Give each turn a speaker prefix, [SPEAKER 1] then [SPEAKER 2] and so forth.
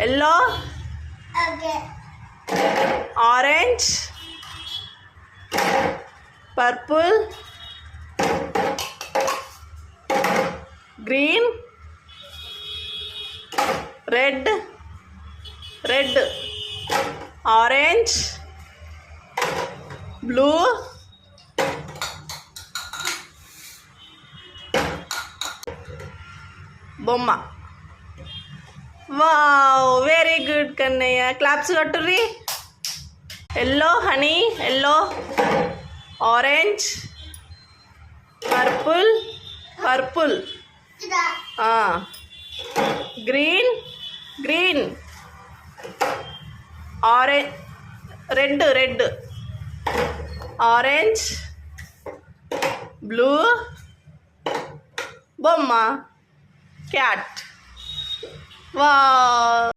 [SPEAKER 1] Yellow,
[SPEAKER 2] Okay.
[SPEAKER 1] Orange, purple, green, red, orange, blue, బొమ్మ. Wow, very good Kannayya. Claps కొట్టుర్రి. Yellow honey, yellow, orange, purple, green, orange, red, orange, blue, బొమ్మ, cat. Wow.